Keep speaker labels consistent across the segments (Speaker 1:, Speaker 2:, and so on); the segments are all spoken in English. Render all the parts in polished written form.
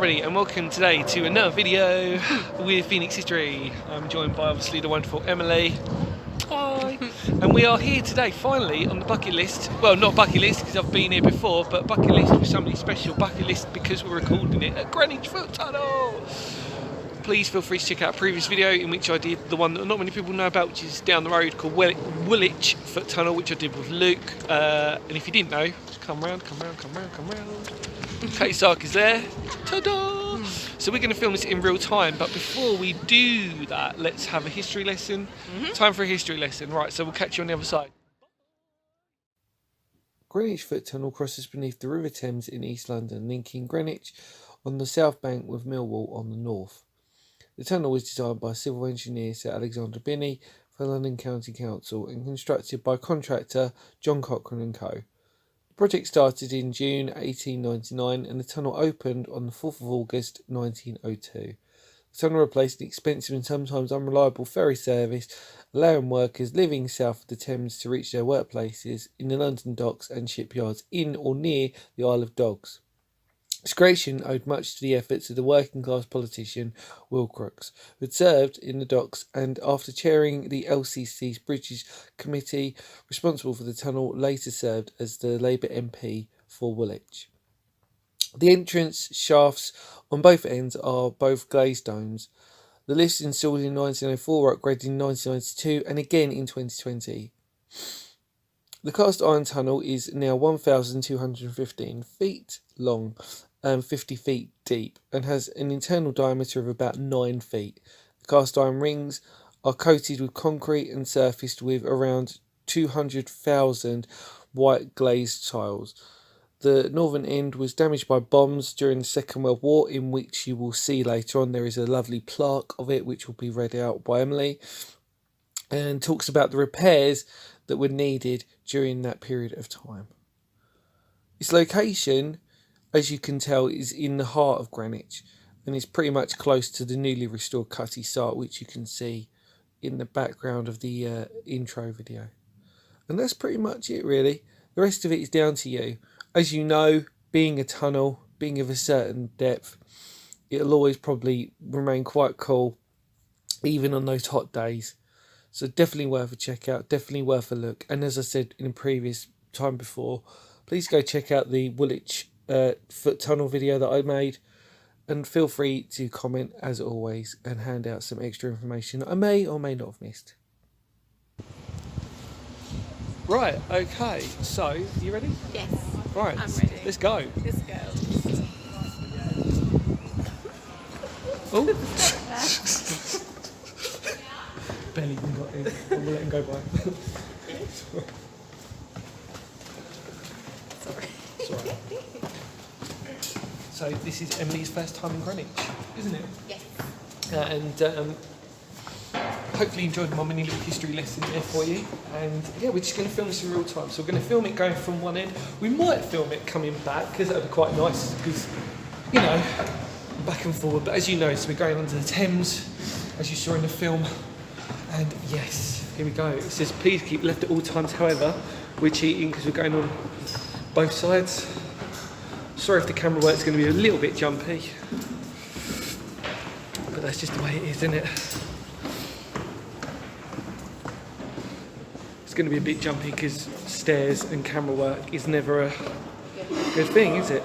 Speaker 1: everybody, and welcome today to another video with Phoenix History. I'm joined by obviously the wonderful Emily. Hi. And we are here today finally on the bucket list. Well, not bucket list because I've been here before, but bucket list with somebody special. Bucket list because we're recording it at Greenwich Foot Tunnel. Please feel free to check out a previous video in which I did the one that not many people know about, which is down the road, called Greenwich Foot Tunnel, which I did with Luke. And if you didn't know, come round. Kate Sark is there. Ta-da! So we're going to film this in real time, but before we do that, let's have a history lesson. Time for a history lesson. Right, so we'll catch you on the other side.
Speaker 2: Greenwich Foot Tunnel crosses beneath the River Thames in East London, linking Greenwich on the south bank with Millwall on the north. The tunnel was designed by civil engineer Sir Alexander Binney for London County Council and constructed by contractor John Cochrane & Co. The project started in June 1899 and the tunnel opened on the 4th of August 1902. The tunnel replaced an expensive and sometimes unreliable ferry service, allowing workers living south of the Thames to reach their workplaces in the London docks and shipyards in or near the Isle of Dogs. Its creation owed much to the efforts of the working-class politician Will Crooks, who had served in the docks and, after chairing the LCC's Bridges Committee responsible for the tunnel, later served as the Labour MP for Woolwich. The entrance shafts on both ends are both glazed domes. The lifts installed in 1904 were upgraded in 1992 and again in 2020. The cast iron tunnel is now 1,215 feet long and 50 feet deep and has an internal diameter of about 9 feet. The cast iron rings are coated with concrete and surfaced with around 200,000 white glazed tiles. The northern end was damaged by bombs during the Second World War, in which you will see later on there is a lovely plaque of it which will be read out by Emily and talks about the repairs that were needed during that period of time. Its location, as you can tell, is in the heart of Greenwich and is pretty much close to the newly restored Cutty Sark, which you can see in the background of the intro video. And that's pretty much it really. The rest of it is down to you. As you know, being a tunnel, being of a certain depth, it'll always probably remain quite cool, even on those hot days. So definitely worth a check out, definitely worth a look. And as I said in a previous time before, please go check out the Woolwich Foot Tunnel video that I made. And feel free to comment, as always, and hand out some extra information that I may or may not have missed.
Speaker 1: Right, okay, so, you ready?
Speaker 3: Yes.
Speaker 1: Right,
Speaker 3: I'm ready.
Speaker 1: let's go.
Speaker 3: Let's go.
Speaker 1: Oh! Barely even got in. We'll let him go by.
Speaker 3: Sorry.
Speaker 1: It's alright. So, this is Emily's first time in Greenwich, isn't it?
Speaker 3: Yes.
Speaker 1: And hopefully you enjoyed my mini little history lesson there for you. And yeah, we're just going to film this in real time. So we're going to film it going from one end. We might film it coming back because that would be quite nice because, you know, back and forward. But as you know, so we're going under the Thames, as you saw in the film. And yes, here we go. It says please keep left at all times. However, we're cheating because we're going on both sides. Sorry if the camera work's going to be a little bit jumpy. But that's just the way it is, isn't it? It's going to be a bit jumpy because stairs and camera work is never a good thing, is it?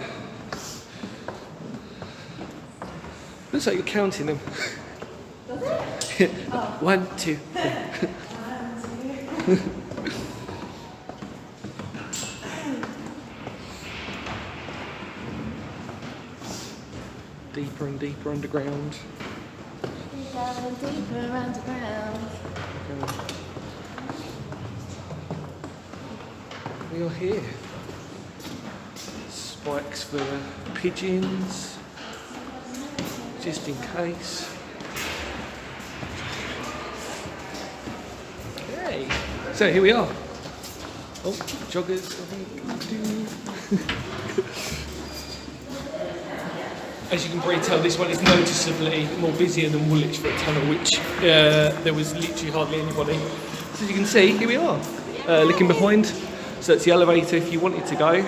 Speaker 1: Looks like you're counting them.
Speaker 3: Does it? Oh.
Speaker 1: 1, 2, 3. Deeper and deeper underground.
Speaker 3: Down deeper underground.
Speaker 1: We are here. Spikes for pigeons, just in case. Okay, so here we are. Oh, joggers, I think. As you can probably tell, this one is noticeably more busier than Woolwich Foot Tunnel, which there was literally hardly anybody. So as you can see, here we are, looking behind. So that's the elevator if you wanted to go.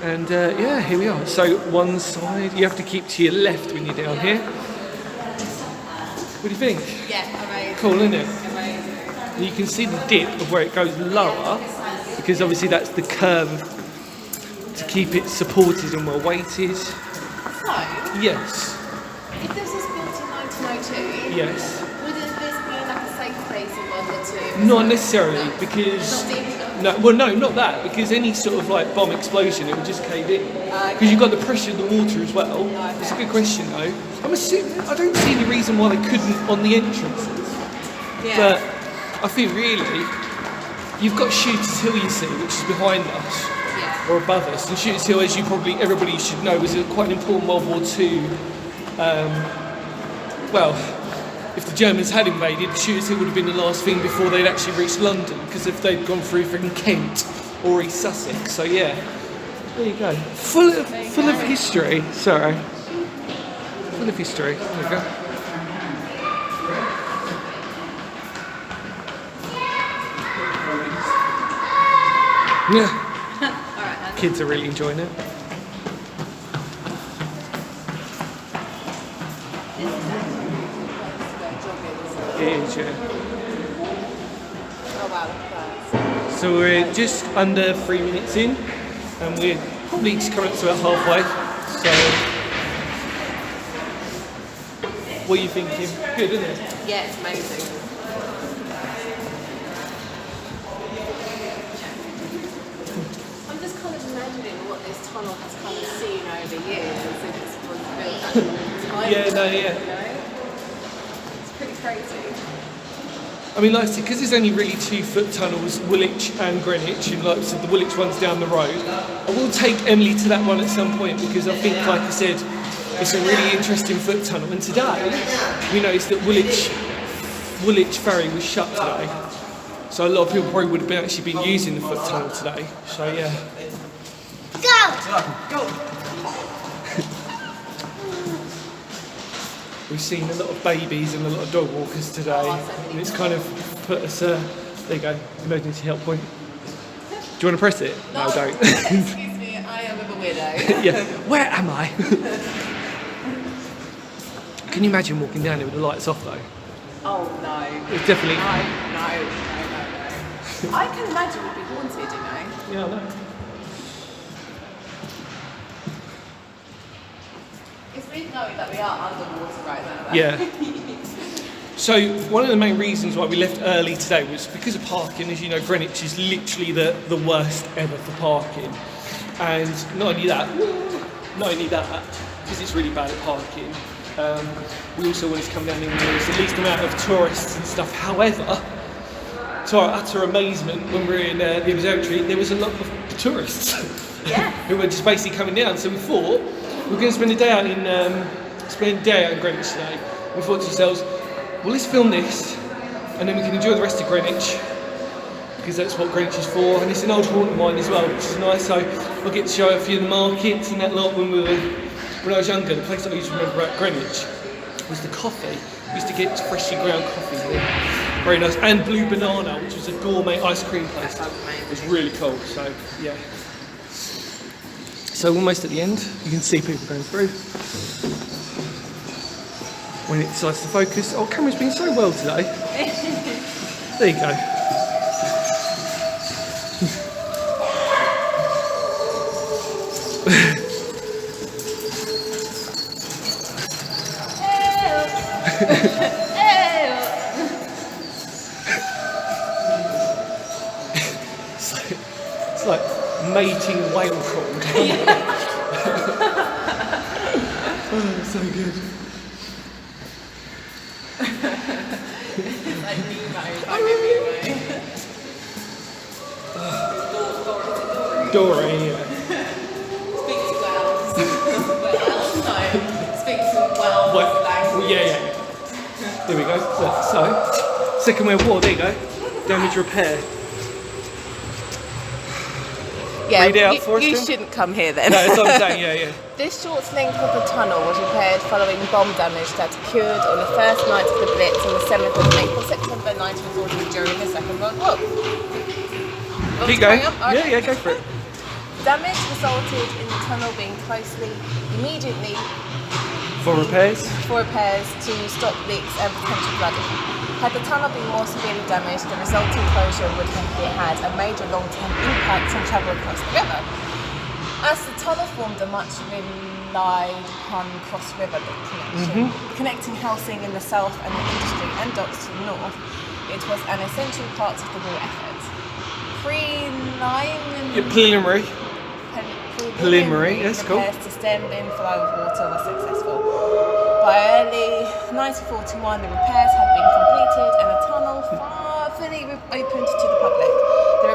Speaker 1: And yeah, here we are. So one side, you have to keep to your left when you're down here. What do you think?
Speaker 3: Yeah, amazing.
Speaker 1: Cool, isn't it?
Speaker 3: Amazing.
Speaker 1: You can see the dip of where it goes lower, because obviously that's the curve to keep it supported and well weighted.
Speaker 3: So,
Speaker 1: Yes.
Speaker 3: if this was built in 1902,
Speaker 1: Yes.
Speaker 3: wouldn't this be like a safe place in World War II?
Speaker 1: Not necessarily, because
Speaker 3: Not deep enough?
Speaker 1: no, not that, because any sort of like bomb explosion, it would just cave in. Because you've got the pressure of the water as well. It's a good question though. I don't see any reason why they couldn't on the entrances.
Speaker 3: Yeah.
Speaker 1: But I think really, you've got Shooters Hill, you see, which is behind us
Speaker 3: Yeah.
Speaker 1: or above us. And Shooters Hill, as everybody should know, was quite an important World War II. Well, if the Germans had invaded, Shooters Hill would have been the last thing before they'd actually reached London. Because if they'd gone through from Kent or East Sussex, so yeah, there you go. Full of history. Sorry. Full of history. There you go. Yeah. Kids are really enjoying it. It is, yeah.
Speaker 3: Oh wow, look at that.
Speaker 1: So we're just under 3 minutes in, and we're probably just coming up to about halfway. So, what are you thinking? Good, isn't it?
Speaker 3: Yeah, it's amazing. I'm just kind of imagining what this tunnel has kind of seen over years since it was built that long time
Speaker 1: Yeah,
Speaker 3: ago,
Speaker 1: no, yeah.
Speaker 3: you know? It's pretty crazy.
Speaker 1: I mean, like I said, because there's only really 2-foot tunnels, Woolwich and Greenwich, and like I said, the Woolwich one's down the road. I will take Emily to that one at some point because I think, like I said, it's a really interesting foot tunnel. And today, we noticed that Woolwich ferry was shut today. So a lot of people probably would have actually been using the foot tunnel today. So yeah. Go! We've seen a lot of babies and a lot of dog walkers today, and it's kind of put us. There you go, emergency help point. Do you want to press it? No, don't.
Speaker 3: Excuse me, I am a weirdo.
Speaker 1: Yeah, where am I? Can you imagine walking down here with the lights off though?
Speaker 3: Oh no.
Speaker 1: It's definitely.
Speaker 3: No. I can imagine we'd be haunted, you know.
Speaker 1: Yeah, I know.
Speaker 3: It's weird knowing that we are underwater right now.
Speaker 1: Yeah. So one of the main reasons why we left early today was because of parking. As you know, Greenwich is literally the worst ever for parking. And not only that, because it's really bad at parking, we also wanted to come down here when there was the least amount of tourists and stuff. However, to our utter amazement, when we were in the observatory, there was a lot of tourists who were just basically coming down. So we thought we were going to spend a day out in Greenwich today. We thought to ourselves, well, let's film this, and then we can enjoy the rest of Greenwich, because that's what Greenwich is for. And it's an old haunt of mine as well, which is nice. So I'll get to show a few of the markets and that lot when I was younger. The place that I used to remember at Greenwich was the coffee. We used to get freshly ground coffee there. Very nice. And Blue Banana, which was a gourmet ice cream place. It was really cool. So yeah. So almost at the end, you can see people going through. When it decides to focus. Oh, camera's been so well today. There you go. It's like mating whale crawl. Oh, so good.
Speaker 3: It's like Nemo,
Speaker 1: Dory, yeah.
Speaker 3: Speak to whales. Whales? No. Speak to whales
Speaker 1: Well,
Speaker 3: language.
Speaker 1: yeah. There we go. So, Second World War, there you go. Damage repair.
Speaker 3: Yeah,
Speaker 1: Read it out for us,
Speaker 3: you
Speaker 1: Tim?
Speaker 3: shouldn't come here then.
Speaker 1: No, that's what I'm saying, yeah.
Speaker 3: This short length of the tunnel was repaired following bomb damage that occurred on the first night of the Blitz on the 7th of September 1940 during the Second World War.
Speaker 1: Keep going. Yeah, go for it.
Speaker 3: damage resulted in the tunnel being closed immediately
Speaker 1: For repairs?
Speaker 3: to stop leaks and potential flooding. Had the tunnel been more severely damaged, the resulting closure would have had a major long-term impact on travel across the river. As the tunnel formed a much relied upon cross-river connection, connecting housing in the south and the industry and docks to the north, it was an essential part of the war effort. Preliminary
Speaker 1: Yes, cool.
Speaker 3: repairs to stem the inflow of water were successful. By early 1941, the repairs had been completed and the tunnel fully opened to the public. The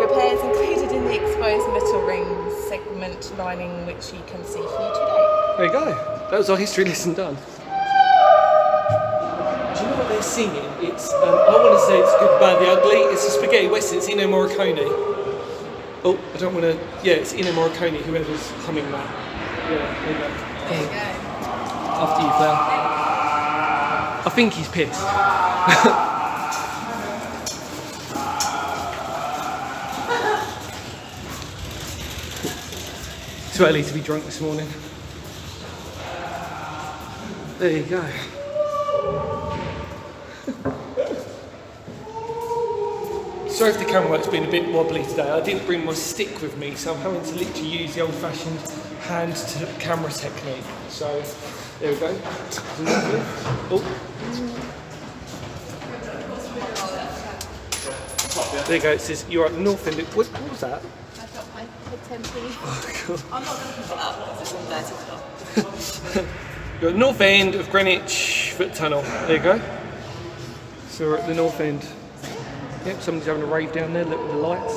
Speaker 3: repairs included in the exposed metal ring segment lining, which you can see here today.
Speaker 1: There you go. That was our history lesson done. Do you know what they're singing? It's, I want to say it's Good, Bad, the Ugly. It's a spaghetti western. It's Ennio Morricone. Oh, I don't want to... Yeah, it's Ennio Morricone, whoever's humming that. Yeah, there you go.
Speaker 3: There you go.
Speaker 1: After you, Claire. I think he's pissed. Too early to be drunk this morning. There you go. Sorry if the camera work's been a bit wobbly today. I didn't bring my stick with me, so I'm having to literally use the old-fashioned hand to camera technique. So there we go. Oh. There you go. It says you're at the north end. What was that?
Speaker 3: I got my head temporary.
Speaker 1: Oh, God.
Speaker 3: I'm not going to put it up because it's on dirty top.
Speaker 1: You're at the north end of Greenwich foot tunnel. There you go. So we're at the north end. Yep, somebody's having a rave down there. Look at the lights.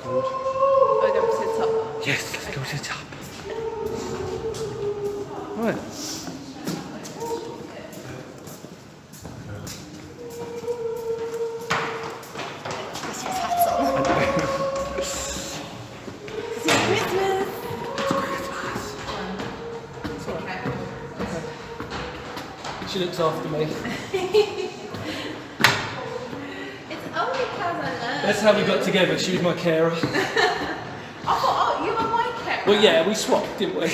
Speaker 1: Good.
Speaker 3: Oh, go to the top.
Speaker 1: Yes, let's go to the top. Right.
Speaker 3: Christmas hats on. It's Christmas.
Speaker 1: She looks after me.
Speaker 3: Only because I learned.
Speaker 1: That's how we got together. She was my carer.
Speaker 3: I thought, oh, you were my cat.
Speaker 1: Well, yeah, we swapped, didn't we?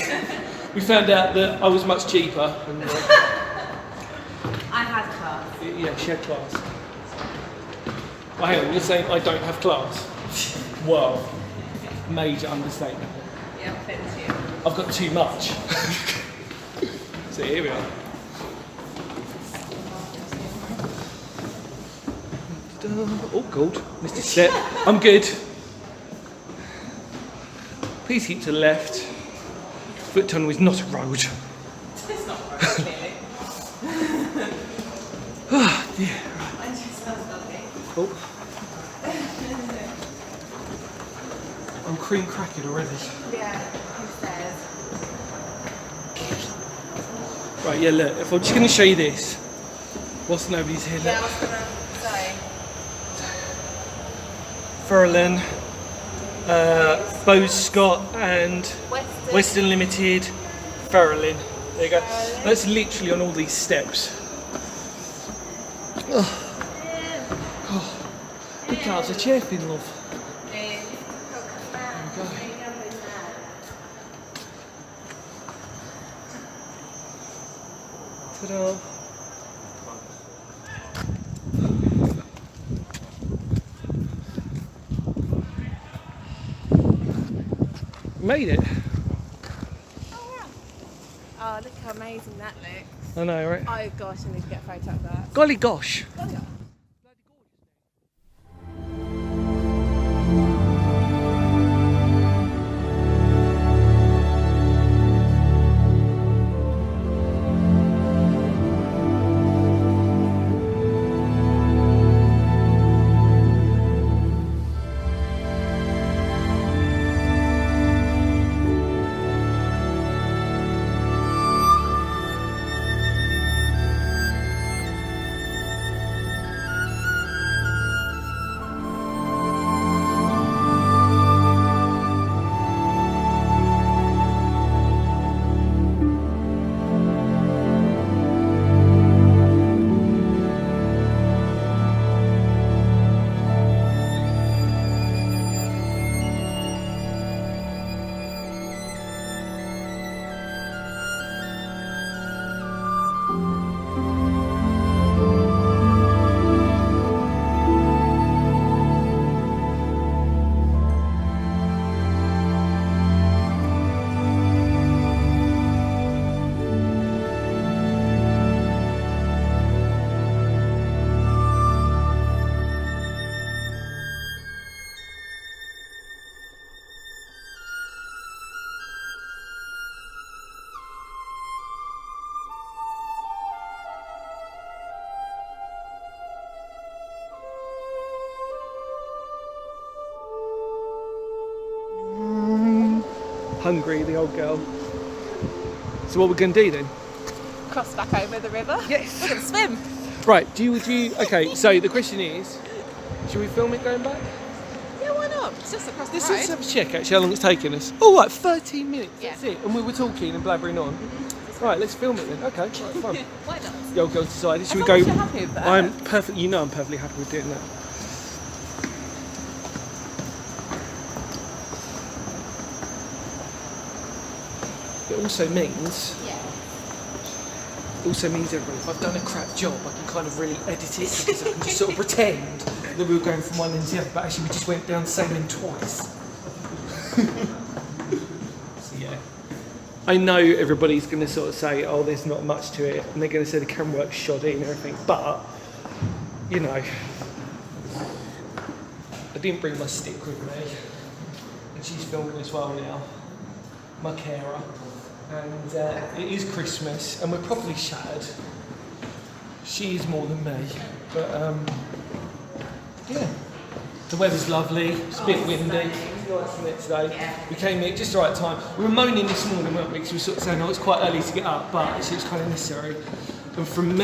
Speaker 1: We found out that I was much cheaper. And,
Speaker 3: I had class.
Speaker 1: yeah, she had class. Oh, hang on, you're saying I don't have class? Well, major understatement.
Speaker 3: Yeah, thank you.
Speaker 1: I've got too much. So here we are. Oh, gold. Mr. Step. I'm good. Please keep to the left. Foot tunnel is not a road.
Speaker 3: It's not right, clearly.
Speaker 1: Oh, dear.
Speaker 3: I just sounds lovely.
Speaker 1: Oh. I'm cream cracking already.
Speaker 3: Yeah, who says?
Speaker 1: Right, yeah, look. If I'm just going to show you this. Whilst nobody's here,
Speaker 3: Yeah, I
Speaker 1: look.
Speaker 3: was going to say.
Speaker 1: Furlan, Bose Scott and Western Limited, Furlan. There you go. That's literally on all these steps. Oh. Oh. Look out, it's a chair fin, love. There we go. Ta-da. Made it.
Speaker 3: Oh, look how amazing that looks.
Speaker 1: I know, right?
Speaker 3: Oh gosh, I need to get a photo of that.
Speaker 1: Golly gosh. hungry, the old girl. So what we're going to do then?
Speaker 3: Cross back over the river.
Speaker 1: Yes.
Speaker 3: We're gonna swim.
Speaker 1: Right, would you, okay, so the question is, should we film it going back?
Speaker 3: Yeah, why not? It's just across the
Speaker 1: Let's
Speaker 3: road.
Speaker 1: just have a check actually how long it's taken us. Oh, right, 13 minutes,
Speaker 3: Yeah.
Speaker 1: that's it. And we were talking and blabbering on. Right, let's film it then. Okay, right, fun.
Speaker 3: Why not?
Speaker 1: The old girl decided, should we
Speaker 3: As
Speaker 1: go?
Speaker 3: long as you're happy with that.
Speaker 1: I'm perfectly, I'm perfectly happy with doing that. It also means, everyone, if I've done a crap job, I can kind of really edit it because I can just sort of pretend that we were going from one end to the other, but actually we just went down the same end twice. So yeah. I know everybody's going to sort of say, oh, there's not much to it, and they're going to say the camera work's shoddy and everything, but, you know, I didn't bring my stick with me, and she's filming as well now, my carer, and it is Christmas, and we're probably shattered. She is more than me, but yeah. The weather's lovely, it's a bit windy, it's nice isn't it today? We came here just the right time. We were moaning this morning, weren't we? Because we were sort of saying, oh, it's quite early to get up, but actually it's kind of necessary. And from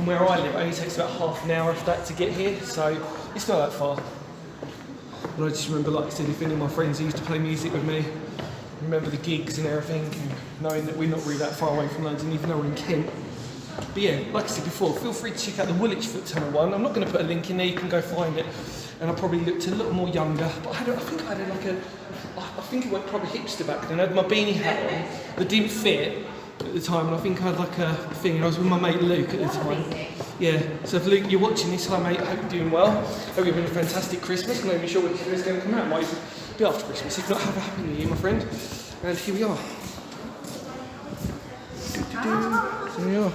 Speaker 1: where I live, it only takes about half an hour of that to get here, so it's not that far. And I just remember, like I said, if any of my friends who used to play music with me, remember the gigs and everything, and knowing that we're not really that far away from London, even though we're in Kent. But yeah, like I said before, feel free to check out the Woolwich Foot Tunnel one. I'm not going to put a link in there, you can go find it. And I probably looked a little more younger, but I think it went probably hipster back then. I had my beanie hat on that didn't fit at the time, and I think I had like a thing, and I was with my mate Luke at the time. Yeah, so if Luke, you're watching this, hi mate, I hope you're doing well. Hope you're having a fantastic Christmas. I'm not even sure when it's going to come out. It might be after Christmas. If not, have a happy New Year, my friend. And here we are. Here we are.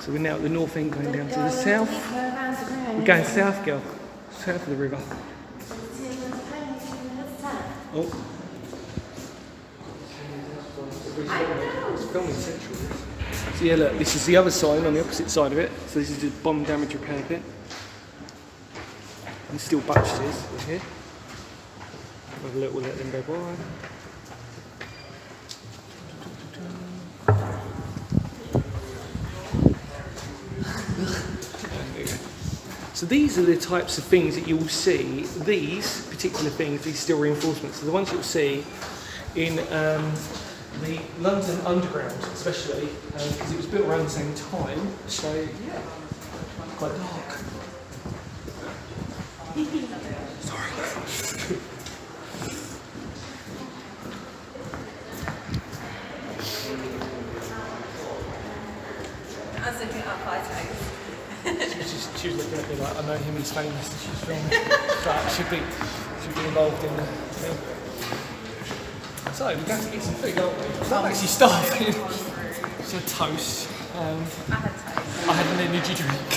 Speaker 1: So we're now at the north end going down to the south. We're going south, girl. South of the river. Oh. It's filming central. So yeah, look, this is the other sign on the opposite side of it. So this is the bomb damage repair pit. And still batches in here. Have a look, we'll let them go by. So these are the types of things that you'll see, these particular things, these steel reinforcements, are the ones you'll see in the London Underground, especially, because it was built around the same time, so yeah, quite dark. Sorry.
Speaker 3: I was looking at our photos.
Speaker 1: She was looking at me like, I know him, he's famous, and she's filming. But should be involved in the thing. So, we're going to get some food, aren't we? I'm actually starving. So toast.
Speaker 3: I had toast.
Speaker 1: I had an energy drink.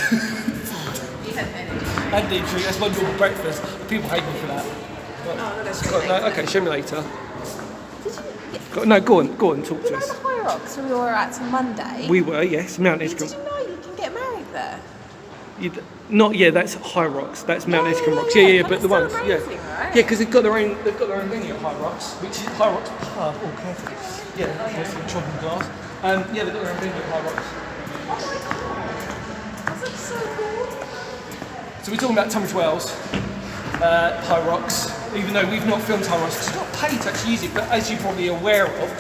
Speaker 3: You had an energy drink.
Speaker 1: I had an energy drink, that's my normal breakfast. People hate me for that. But, okay, show me later. No, go on, talk to us.
Speaker 3: You know the High Rocks we were at on Monday?
Speaker 1: We were, yes, Mount
Speaker 3: Did
Speaker 1: Edgecombe.
Speaker 3: you know you can get married there?
Speaker 1: That's High Rocks. That's Mount Edgecombe Rocks. Yeah, but the ones,
Speaker 3: amazing, right?
Speaker 1: Yeah, because they've got their own venue at High Rocks, which is High Rocks pub. Oh, careful. Yeah, that's the chopping glass. Yeah, they've got their own venue at High Rocks.
Speaker 3: Oh my god, that's so cool.
Speaker 1: So we're talking about Tunbridge Wells, High Rocks. Even though we've not filmed High Rocks, because it's not paid to actually use it. But as you're probably aware of,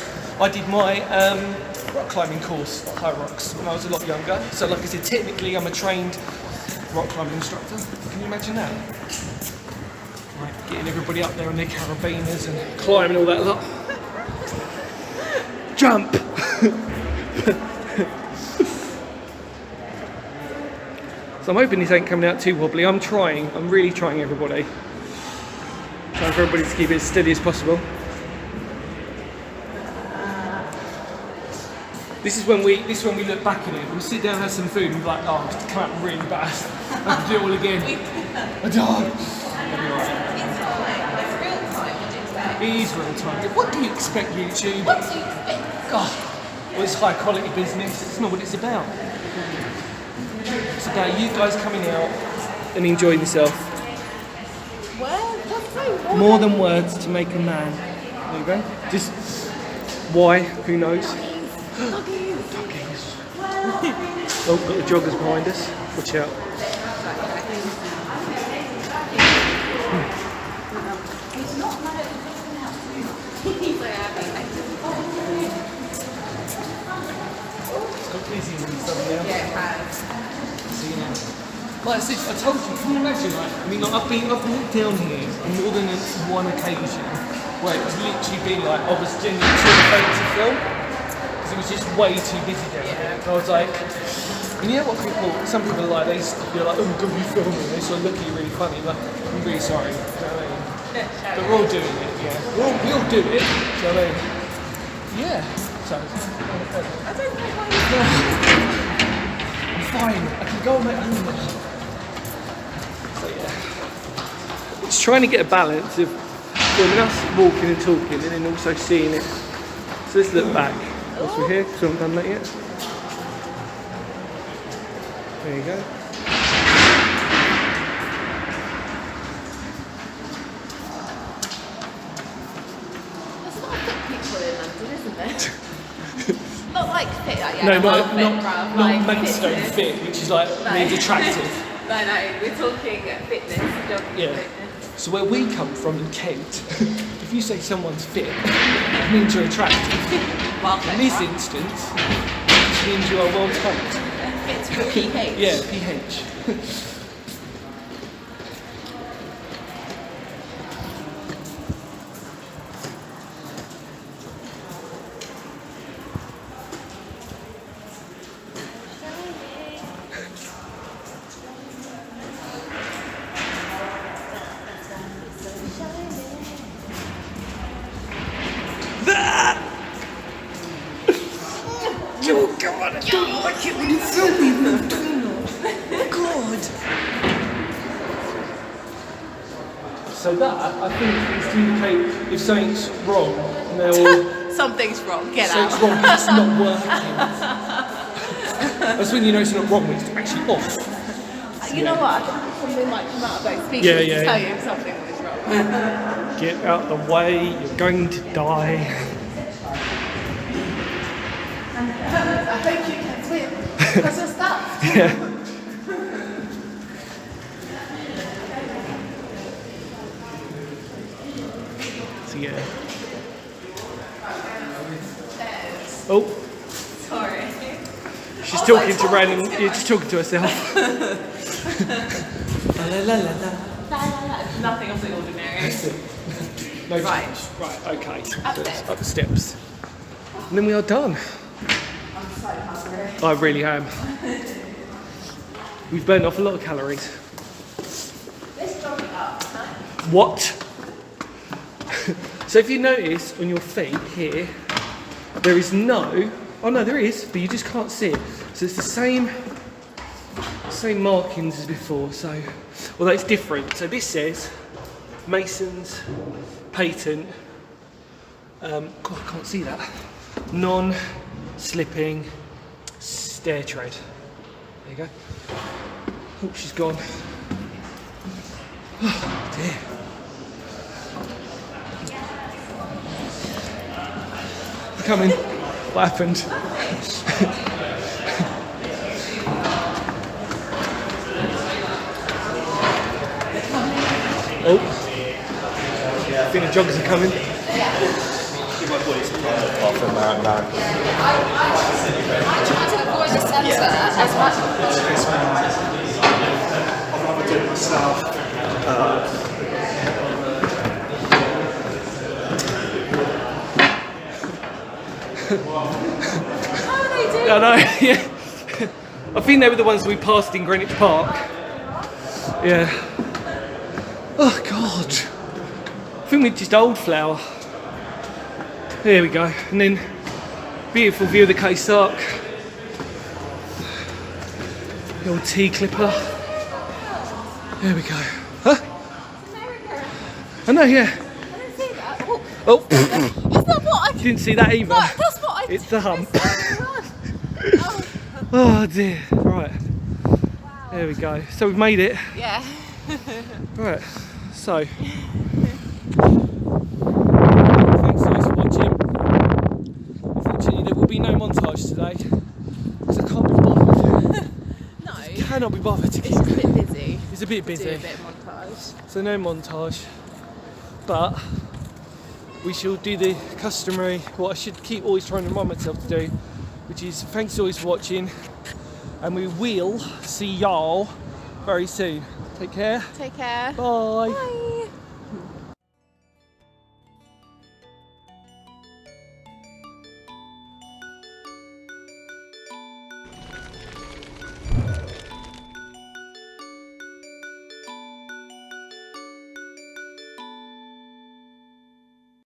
Speaker 1: I did my rock climbing course at High Rocks when I was a lot younger. So, like I said, technically I'm a trained rock climbing instructor. Can you imagine that? Like getting everybody up there on their carabiners and climbing all that lot. Jump! So I'm hoping this ain't coming out too wobbly. I'm really trying, everybody. Trying for everybody to keep it as steady as possible. This is when we look back at it. We'll sit down and have some food and be like, oh, it's come out really bad. I have to do it all again. I don't.
Speaker 3: It's real time, would you expect?
Speaker 1: It is real time. What do you expect, YouTube?
Speaker 3: What do you expect?
Speaker 1: God, well, it's high quality business. It's not what it's about. It's about you guys coming out and enjoying yourself.
Speaker 3: Well, that's so
Speaker 1: More than words to make a man. There you go. Just why? Who knows? Doggies. Oh, got the joggers behind us. Watch out. It's got busy with stuff now.
Speaker 3: Yeah, it has.
Speaker 1: See now. Like I said, I told you, can you imagine, like, I mean, like, I've walked down here on more than one occasion where it's literally been like, I was genuinely too afraid to film because it was just way too busy down here. And I was like, and you know what some people are like, they're like, oh, God, you filming? They sort of look at you really funny, like, I'm really sorry, you know what I mean? But we're all doing it, yeah. We all do it, so I mean, yeah. So,
Speaker 3: I don't know why you
Speaker 1: I'm fine, I can go on my own now. So yeah, just trying to get a balance of filming us walking and talking and then also seeing it. So let's look back whilst we're here, because we haven't done that yet. There you go.
Speaker 3: There's a lot of fit people in London, isn't there? Not like fit, like, yeah,
Speaker 1: No,
Speaker 3: not
Speaker 1: not Maidstone fit, which is like means attractive.
Speaker 3: No, we're talking fitness, jogging
Speaker 1: Yeah.
Speaker 3: fitness.
Speaker 1: So where we come from in Kent, if you say someone's fit, it means you're attractive.
Speaker 3: Well,
Speaker 1: In this instance, it means you are well taught.
Speaker 3: It's for PH.
Speaker 1: Yeah, PH. Oh God, I don't like it when you film me when I'm doing that. God. So that, I think, is to indicate if something's wrong, and they'll...
Speaker 3: Something's wrong, get
Speaker 1: something's
Speaker 3: out.
Speaker 1: wrong because it's not working. That's when you know it's not wrong, when it's actually off.
Speaker 3: You know what? I think something might come out of those speakers
Speaker 1: Yeah,
Speaker 3: to
Speaker 1: yeah.
Speaker 3: tell you if something was wrong.
Speaker 1: Get out the way, you're going to die.
Speaker 3: I hope you can swim because you're stuck.
Speaker 1: Yeah. So yeah. Oh,
Speaker 3: Sorry.
Speaker 1: she's talking to random. You're just talking to herself. La la la la la.
Speaker 3: Nothing of the ordinary.
Speaker 1: No
Speaker 3: Right.
Speaker 1: change. Right. Okay. So
Speaker 3: Up
Speaker 1: it's
Speaker 3: there.
Speaker 1: up the steps, and then we are done.
Speaker 3: I'm so hungry.
Speaker 1: I really am. We've burned off a lot of calories.
Speaker 3: Let's jog it up.
Speaker 1: What? So if you notice on your feet here, there is no, oh no there is, but you just can't see it. So it's the same markings as before, so, although it's different. So this says Mason's patent, God I can't see that, non-slipping stair tread. There you go. Oh, she's gone. Oh dear. Coming. What happened? Oh. I think the joggers are coming.
Speaker 3: I try to avoid the centre as much How are they doing?
Speaker 1: I know, yeah. I think they were the ones we passed in Greenwich Park. Yeah. Oh God. I think we're just old flower. There we go. And then beautiful view of the Case Arc. The old tea clipper. There we go. Huh? I know, yeah.
Speaker 3: I didn't see that. Oh,
Speaker 1: Oh,
Speaker 3: is that what I
Speaker 1: didn't see that either.
Speaker 3: No, that's what I
Speaker 1: It's the hump.
Speaker 3: Oh.
Speaker 1: Oh dear. Right. There we go. So we've made it.
Speaker 3: Yeah.
Speaker 1: Right. So will be no montage today because I can't be bothered.
Speaker 3: No.
Speaker 1: Cannot be bothered to keep.
Speaker 3: It's a bit busy.
Speaker 1: It's a bit busy.
Speaker 3: Do a bit of montage.
Speaker 1: So no montage, but we shall do the customary, what I should keep always trying to remind myself to do, which is thanks always for watching, and we will see y'all very soon. Take care.
Speaker 3: Take care.
Speaker 1: Bye.
Speaker 3: Bye.